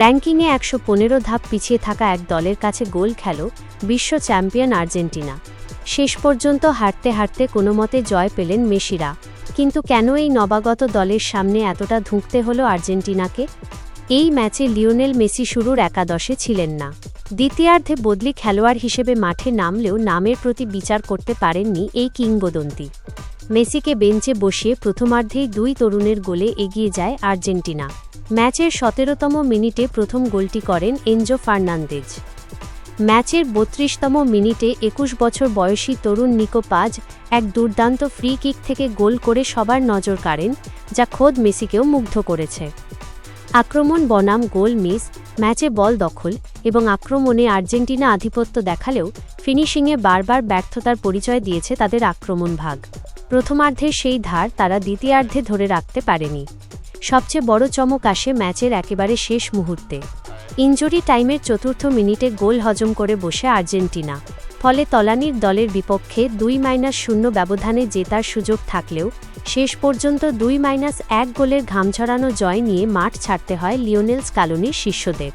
র্যাঙ্কিংয়ে ১১৫ ধাপ পিছিয়ে থাকা এক দলের কাছে গোল খেল বিশ্ব চ্যাম্পিয়ন আর্জেন্টিনা। শেষ পর্যন্ত হারতে হারতে কোনোমতে জয় পেলেন মেসিরা। কিন্তু কেন এই নবাগত দলের সামনে এতটা ধুঁকতে হলো আর্জেন্টিনাকে? এই ম্যাচে লিওনেল মেসি শুরুর একাদশে ছিলেন না। দ্বিতীয়ার্ধে বদলি খেলোয়াড় হিসেবে মাঠে নামলেও নামের প্রতি বিচার করতে পারেননি এই কিংবদন্তি। মেসিকে বেঞ্চে বসিয়ে প্রথমার্ধেই দুই তরুণের গোলে এগিয়ে যায় আর্জেন্টিনা। ম্যাচের ১৭তম মিনিটে প্রথম গোলটি করেন এনজো ফার্নান্দেজ। ম্যাচের ৩২তম মিনিটে ২১ বছর বয়সী তরুণ নিকো পাজ এক দুর্দান্ত ফ্রি কিক থেকে গোল করে সবার নজর কাড়েন, যা খোদ মেসিকেও মুগ্ধ করেছে। আক্রমণ বনাম গোল মিস, ম্যাচে বল দখল এবং আক্রমণে আর্জেন্টিনা আধিপত্য দেখালেও ফিনিশিংয়ে বারবার ব্যর্থতার পরিচয় দিয়েছে তাদের আক্রমণভাগ। প্রথমার্ধের সেই ধার তারা দ্বিতীয়ার্ধে ধরে রাখতে পারেনি। সবচেয়ে বড় চমক আসে ম্যাচের একেবারে শেষ মুহূর্তে। ইনজুরি টাইমের ৪র্থ মিনিটে গোল হজম করে বসে আর্জেন্টিনা। ফলে তলানির দলের বিপক্ষে ২-০ ব্যবধানে জেতার সুযোগ থাকলেও শেষ পর্যন্ত ২-১ গোলের ঘামছড়ানো জয় নিয়ে মাঠ ছাড়তে হয় লিওনেল স্কালোনির শিষ্যদের।